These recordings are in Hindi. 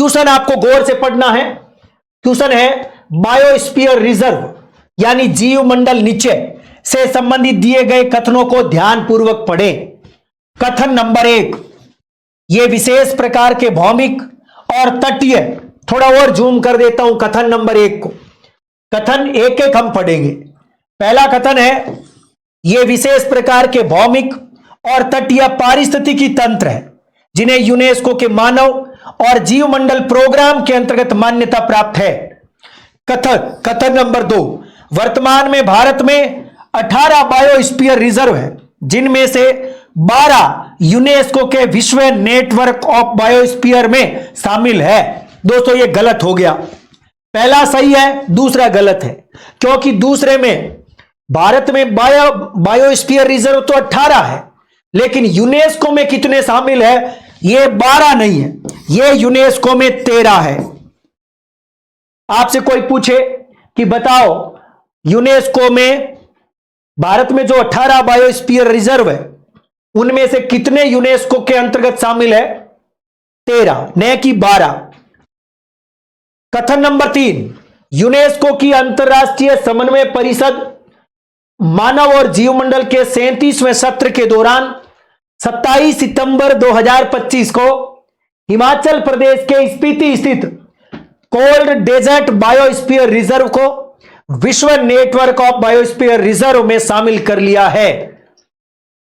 क्वेश्चन आपको गौर से पढ़ना है। क्वेश्चन है बायोस्फीयर रिजर्व यानी जीव मंडल नीचे से संबंधित दिए गए कथनों को ध्यानपूर्वक पढ़ें। कथन नंबर 1, ये विशेष प्रकार के भौमिक और तटीय, थोड़ा और जूम कर देता हूं कथन नंबर 1 को। कथन एक एक हम पढ़ेंगे। पहला कथन है ये विशेष प्रकार के भौमिक और तटीय पारिस्थितिकी तंत्र है जिन्हें यूनेस्को के मानव और जीवमंडल प्रोग्राम के अंतर्गत मान्यता प्राप्त है। कथन नंबर 2, वर्तमान में भारत में 18 बायोस्फीयर रिजर्व है जिनमें से 12 यूनेस्को के विश्व नेटवर्क ऑफ बायोस्फीयर में शामिल है। दोस्तों ये गलत हो गया, पहला सही है दूसरा गलत है, क्योंकि दूसरे में भारत में बायोस्फीयर रिजर्व तो 18 है, लेकिन यूनेस्को में कितने शामिल है? ये 12 नहीं है, ये यूनेस्को में 13 है। आपसे कोई पूछे कि बताओ यूनेस्को में भारत में जो 18 बायोस्फीयर रिजर्व है उनमें से कितने यूनेस्को के अंतर्गत शामिल है? 13 न कि 12। कथन नंबर 3, यूनेस्को की अंतरराष्ट्रीय समन्वय परिषद मानव और जीवमंडल के 37वें सत्र के दौरान 27 सितंबर 2025 को हिमाचल प्रदेश के स्पीति स्थित कोल्ड डेजर्ट बायोस्फीयर रिजर्व को विश्व नेटवर्क ऑफ बायोस्फीयर रिजर्व में शामिल कर लिया है।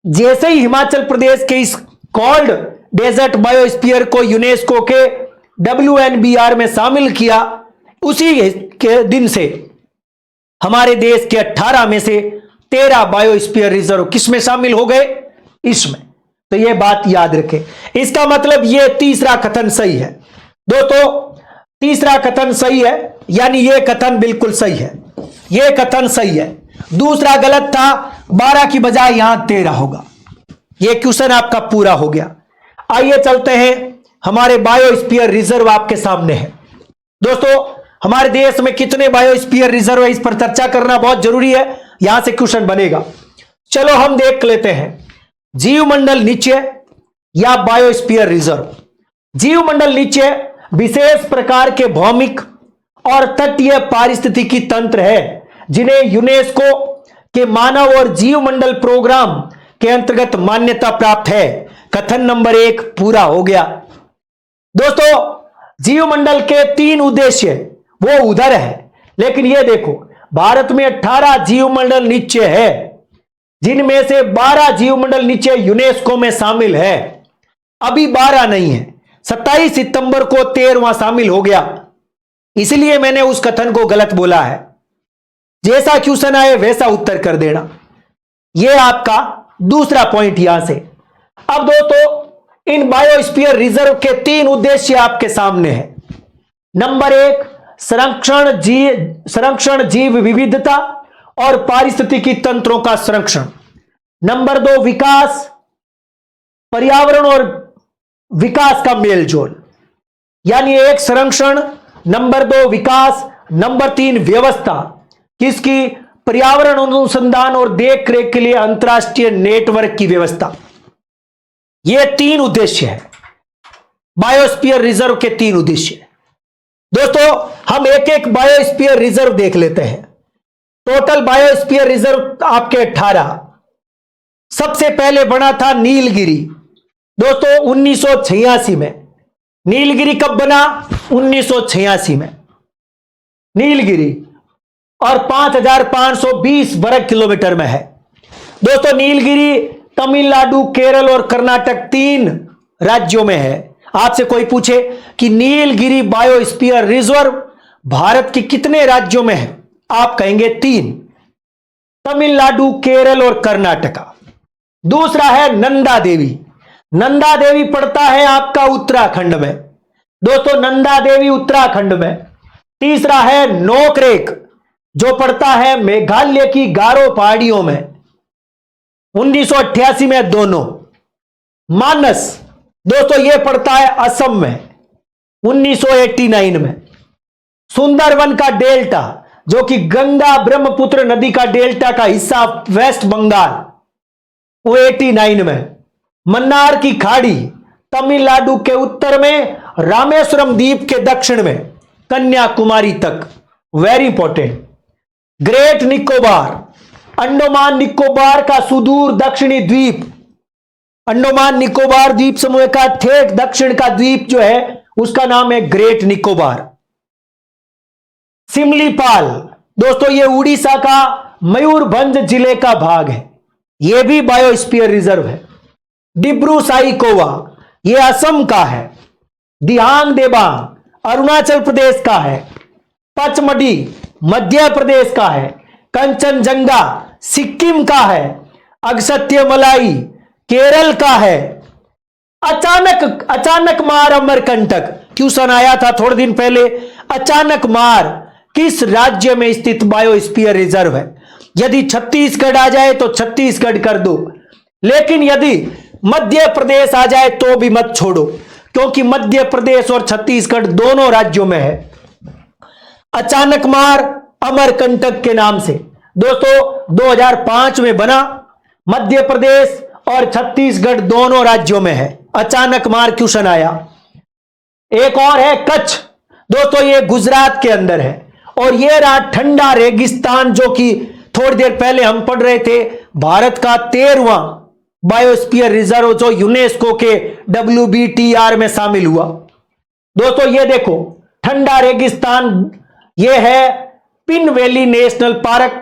जैसे ही हिमाचल प्रदेश के इस कोल्ड डेजर्ट बायोस्फीयर को यूनेस्को के WNBR में शामिल किया, उसी के दिन से हमारे देश के 18 में से 13 बायोस्फीयर रिजर्व किसमें शामिल हो गए? इसमें। तो यह बात याद रखें। इसका मतलब यह तीसरा कथन सही है। दोस्तों तीसरा कथन सही है, यानी यह कथन बिल्कुल सही है, यह कथन सही है। दूसरा गलत था, 12 की बजाय यहां 13 होगा। यह क्वेश्चन आपका पूरा हो गया। आइए चलते हैं, हमारे बायोस्फीयर रिजर्व आपके सामने है। दोस्तों हमारे देश में कितने बायोस्फीयर रिजर्व है इस पर चर्चा करना बहुत जरूरी है, यहां से क्वेश्चन बनेगा। चलो हम देख लेते हैं जीवमंडल नीचे या बायोस्फीयर रिजर्व। जीवमंडल नीचे विशेष प्रकार के भौमिक और तटीय पारिस्थितिकी तंत्र है जिन्हें यूनेस्को के मानव और जीवमंडल प्रोग्राम के अंतर्गत मान्यता प्राप्त है। कथन नंबर 1 पूरा हो गया। दोस्तों जीवमंडल के 3 उद्देश्य वो उधर है, लेकिन ये देखो भारत में 18 जीवमंडल नीचे है जिनमें से 12 जीवमंडल नीचे यूनेस्को में शामिल है। अभी 12 नहीं है, 27 सितंबर को 13वां शामिल हो गया, इसलिए मैंने उस कथन को गलत बोला है। जैसा क्वेश्चन आए वैसा उत्तर कर देना। यह आपका दूसरा पॉइंट यहां से। अब दोस्तों इन बायोस्फीयर रिजर्व के 3 उद्देश्य आपके सामने हैं। नंबर 1 संरक्षण जीव विविधता और पारिस्थितिकी तंत्रों का संरक्षण। नंबर 2 विकास, पर्यावरण और विकास का मेलजोल, यानी 1 संरक्षण, नंबर 2 विकास, नंबर 3 व्यवस्था, किसकी? पर्यावरण अनुसंधान और देखरेख के लिए अंतरराष्ट्रीय नेटवर्क की व्यवस्था। ये 3 उद्देश्य है बायोस्फीयर रिजर्व के। 3 उद्देश्य। दोस्तों हम एक एक बायोस्फीयर रिजर्व देख लेते हैं। टोटल बायोस्फीयर रिजर्व आपके 18। सबसे पहले बना था नीलगिरी, दोस्तों 1986 में। नीलगिरी कब बना? 1986 में नीलगिरी, और 5520 वर्ग किलोमीटर में है। दोस्तों नीलगिरी तमिलनाडु, केरल और कर्नाटक 3 राज्यों में है। आपसे कोई पूछे कि नीलगिरी बायोस्फीयर रिजर्व भारत के कितने राज्यों में है? आप कहेंगे 3, तमिलनाडु, केरल और कर्नाटका। दूसरा है नंदा देवी। नंदा देवी पड़ता है आपका उत्तराखंड में। दोस्तों नंदा देवी उत्तराखंड में। तीसरा है नोकरेक जो पड़ता है मेघालय की गारो पहाड़ियों में, 1988 में दोनों। मानस दोस्तों यह पड़ता है असम में, 1989 में। सुंदरवन का डेल्टा जो कि गंगा ब्रह्मपुत्र नदी का डेल्टा का हिस्सा वेस्ट बंगाल, वो 89 में। मन्नार की खाड़ी तमिलनाडु के उत्तर में रामेश्वरम द्वीप के दक्षिण में कन्याकुमारी तक, very important. Great Nicobar, Andaman Nicobar का सुदूर दक्षिणी द्वीप, अंडमान निकोबार द्वीप समूह का ठेठ दक्षिण का द्वीप जो है उसका नाम है ग्रेट निकोबार। सिमलीपाल, दोस्तों ये उड़ीसा का मयूरभंज जिले का भाग है, यह भी बायोस्फीयर रिजर्व है। डिब्रू साइकोवा ये असम का है। दिहांग देबांग अरुणाचल प्रदेश का है। पचमढ़ी मध्य प्रदेश का है। कंचनजंगा सिक्किम का है। अगस्त्यमलाई केरल का है। अचानक मार अमरकंटक, क्वेश्चन आया था थोड़े दिन पहले, अचानक मार किस राज्य में स्थित बायोस्फीयर रिजर्व है? यदि छत्तीसगढ़ आ जाए तो छत्तीसगढ़ कर दो, लेकिन यदि मध्य प्रदेश आ जाए तो भी मत छोड़ो, क्योंकि मध्य प्रदेश और छत्तीसगढ़ दोनों राज्यों में है अचानक मार अमरकंटक के नाम से। दोस्तों 2005 में बना, मध्य प्रदेश और छत्तीसगढ़ दोनों राज्यों में है। अचानक मार क्वेश्चन आया। एक और है कच्छ, दोस्तों ये गुजरात के अंदर है। और ये रहा ठंडा रेगिस्तान, जो कि थोड़ी देर पहले हम पढ़ रहे थे, भारत का 13वां बायोस्फीयर रिजर्व जो यूनेस्को के WBTR में शामिल हुआ। दोस्तों ये देखो ठंडा रेगिस्तान, ये है pin valley national park,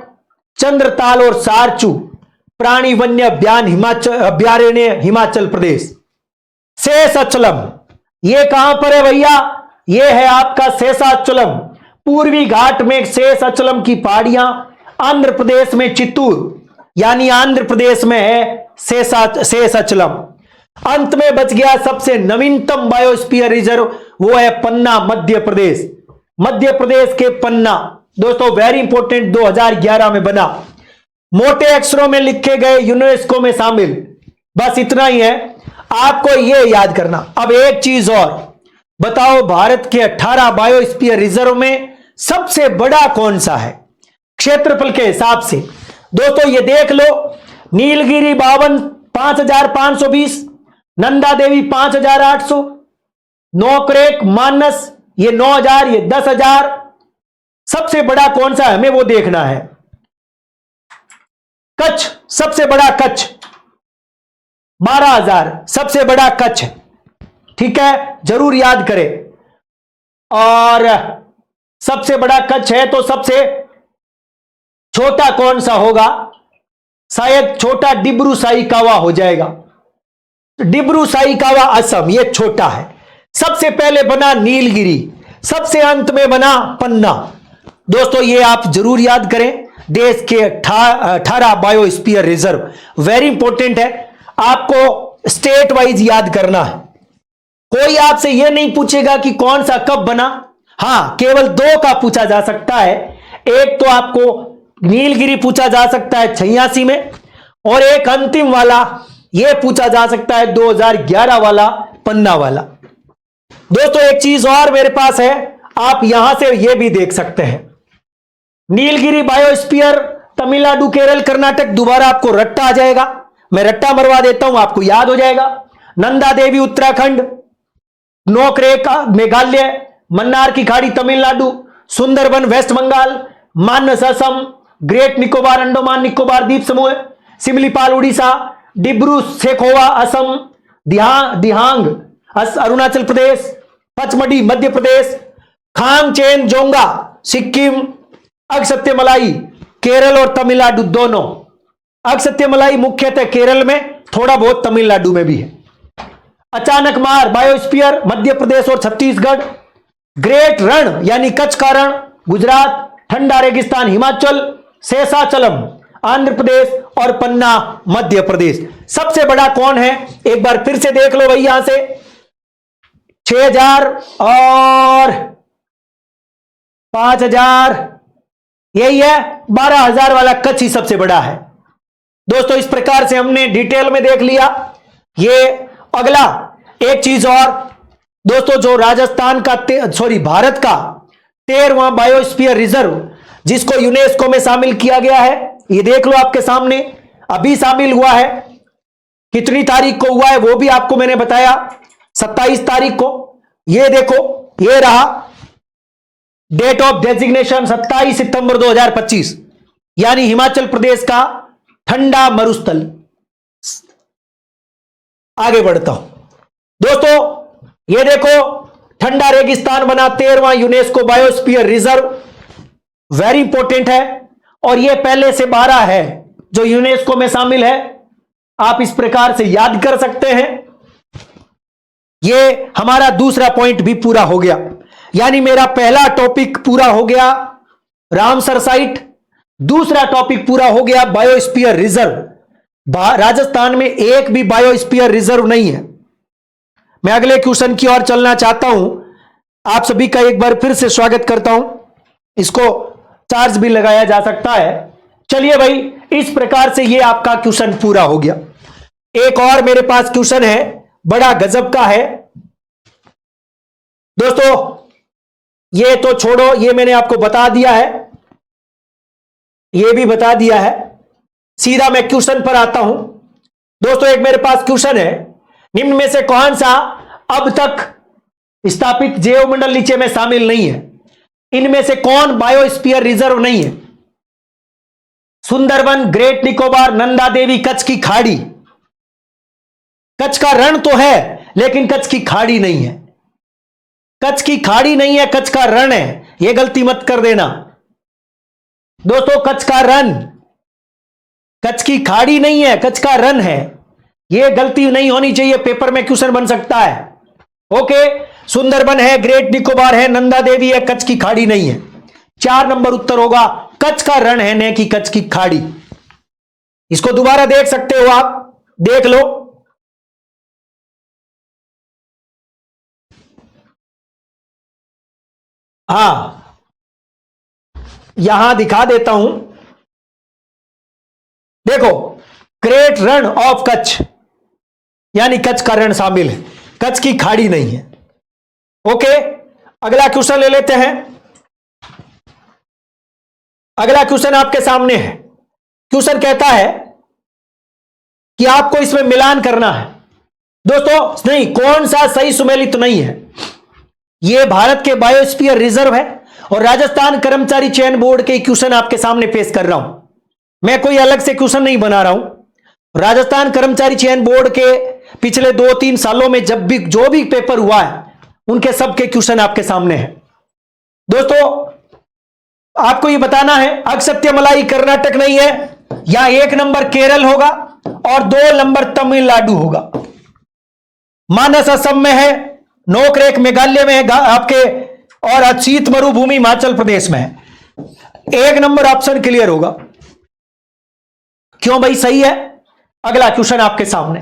Chandratal और सारचू प्राणी वन्य अभ्यारण्य हिमाचल प्रदेश। शेषाचलम ये कहां पर है भैया? ये है आपका शेषाचलम, पूर्वी घाट में शेषाचलम की पहाड़ियां, आंध्र प्रदेश में चित्तूर यानी आंध्र प्रदेश में है शेषाचलम। अंत में बच गया सबसे नवीनतम बायोस्फीयर रिजर्व, वो है पन्ना मध्य प्रदेश। मध्य प्रदेश के पन्ना, दोस्तों वेरी इंपॉर्टेंट, 2011 में बना, मोटे अक्षरों में लिखे गए, यूनेस्को में शामिल। बस इतना ही है, आपको यह याद करना। अब एक चीज और बताओ, भारत के 18 बायोस्फीयर रिजर्व में सबसे बड़ा कौन सा है क्षेत्रफल के हिसाब से? दोस्तों ये देख लो, नीलगिरी 5520, नंदा देवी 5800, नौकरेक मानस ये 9000, ये 10000। सबसे बड़ा कौन सा है हमें वो देखना है। कच्छ, सबसे बड़ा कच्छ 12000 सबसे बड़ा कच्छ, ठीक है, जरूर याद करें। और सबसे बड़ा कच्छ है तो सबसे छोटा कौन सा होगा? शायद छोटा डिब्रू साइकावा हो जाएगा। डिब्रू साइकावा असम, ये छोटा है। सबसे पहले बना नीलगिरी, सबसे अंत में बना पन्ना। दोस्तों ये आप जरूर याद करें, देश के 18 बायोस्फीयर रिजर्व वेरी इंपॉर्टेंट है, आपको स्टेट वाइज याद करना है। कोई आपसे यह नहीं पूछेगा कि कौन सा कब बना। हां, केवल 2 का पूछा जा सकता है। एक तो आपको नीलगिरी पूछा जा सकता है 86 में, और एक अंतिम वाला यह पूछा जा सकता है 2011 वाला, पन्ना वाला। दोस्तों एक चीज और मेरे पास है, आप यहां से यह भी देख सकते हैं, नीलगिरी बायोस्फीयर तमिलनाडु, केरल, कर्नाटक। दोबारा आपको रट्टा आ जाएगा, मैं रट्टा मरवा देता हूं, आपको याद हो जाएगा। नंदा देवी उत्तराखंड, नोकरेक मेघालय, मन्नार की खाड़ी तमिलनाडु, सुंदरबन वेस्ट बंगाल, मानस असम, ग्रेट निकोबार अंडमान निकोबार द्वीप समूह, सिमलीपाल उड़ीसा, डिब्रू सेखोवा असम, दिहांग अरुणाचल प्रदेश, पचमढ़ी मध्य प्रदेश, खांगचेन जोंगा सिक्किम, अगस्त्यमलाई केरल और तमिलनाडु दोनों। अगस्त्यमलाई मुख्यतः केरल में, थोड़ा बहुत तमिलनाडु में भी है। अचानक मार बायोस्फीयर मध्य प्रदेश और छत्तीसगढ़। ग्रेट रण यानी कच्छ का रण गुजरात, ठंडा रेगिस्तान हिमाचल, शेषाचलम आंध्र प्रदेश और पन्ना मध्य प्रदेश। सबसे बड़ा कौन है एक बार फिर से देख लो भाई, यहां से 6000 और 5000, यही है 12000 वाला कच्छ ही सबसे बड़ा है। दोस्तों इस प्रकार से हमने डिटेल में देख लिया ये। अगला एक चीज और दोस्तों, जो राजस्थान का भारत का 13वां बायोस्फीयर रिजर्व जिसको यूनेस्को में शामिल किया गया है, ये देख लो आपके सामने, अभी शामिल हुआ है। कितनी तारीख को हुआ है वो भी आपको मैंने बताया, 27 तारीख को। ये देखो, ये रहा डेट ऑफ डेजिग्नेशन 27 सितंबर 2025, यानी हिमाचल प्रदेश का ठंडा मरुस्थल। आगे बढ़ता हूं दोस्तों, ये देखो ठंडा रेगिस्तान बना 13वां UNESCO biosphere reserve, very important है, और ये पहले से 12 है जो यूनेस्को में शामिल है। आप इस प्रकार से याद कर सकते हैं। ये हमारा दूसरा पॉइंट भी पूरा हो गया, यानी मेरा पहला टॉपिक पूरा हो गया रामसर साइट, दूसरा टॉपिक पूरा हो गया बायोस्फीयर रिजर्व। राजस्थान में एक भी बायोस्फीयर रिजर्व नहीं है। मैं अगले क्वेश्चन की ओर चलना चाहता हूं। आप सभी का एक बार फिर से स्वागत करता हूं। इसको चार्ज भी लगाया जा सकता है। चलिए भाई, इस प्रकार से ये आपका क्वेश्चन पूरा हो गया। एक और मेरे पास क्वेश्चन है, बड़ा गजब का है दोस्तों। ये तो छोड़ो, ये मैंने आपको बता दिया है, ये भी बता दिया है। सीधा मैं क्वेश्चन पर आता हूं दोस्तों। एक मेरे पास क्वेश्चन है, निम्न में से कौन सा अब तक स्थापित जैव मंडल नीचे में शामिल नहीं है? इनमें से कौन बायोस्फीयर रिजर्व नहीं है? सुंदरबन, ग्रेट निकोबार, नंदा देवी, कच्छ की खाड़ी। कच्छ का रण तो है लेकिन कच्छ की खाड़ी नहीं है। कच्छ की खाड़ी नहीं है, कच्छ का रण है। यह गलती मत कर देना दोस्तों। कच्छ का रण, कच्छ की खाड़ी नहीं है, कच्छ का रण है। यह गलती नहीं होनी चाहिए, पेपर में क्वेश्चन बन सकता है। ओके, सुंदरबन है, ग्रेट निकोबार है, नंदा देवी है, कच्छ की खाड़ी नहीं है। 4 नंबर उत्तर होगा, कच्छ का रण है न कि कच्छ की खाड़ी। इसको दोबारा देख सकते हो आप, देख लो। हां, यहां दिखा देता हूं, देखो, ग्रेट रण ऑफ कच्छ, यानी कच्छ का रण शामिल है, कच्छ की खाड़ी नहीं है। ओके, अगला क्वेश्चन ले लेते हैं। अगला क्वेश्चन आपके सामने है। क्वेश्चन कहता है कि आपको इसमें मिलान करना है दोस्तों। नहीं, कौन सा सही सुमेलित नहीं है। यह भारत के बायोस्फीयर रिजर्व है और राजस्थान कर्मचारी चयन बोर्ड के क्वेश्चन आपके सामने पेश कर रहा हूं। मैं कोई अलग से क्वेश्चन नहीं बना रहा हूं। राजस्थान कर्मचारी चयन बोर्ड के पिछले 2-3 सालों में जब भी जो भी पेपर हुआ है, उनके सबके क्वेश्चन आपके सामने हैं दोस्तों। आपको यह बताना है, अक्षत्यमलाई कर्नाटक नहीं है, या 1 नंबर केरल होगा और 2 नंबर तमिलनाडु होगा। मानस असम में है, नोकरेक मेघालय में है आपके, और शीत मरुभूमि हिमाचल प्रदेश में है। 1 नंबर ऑप्शन क्लियर होगा। क्यों भाई, सही है। अगला क्वेश्चन आपके सामने,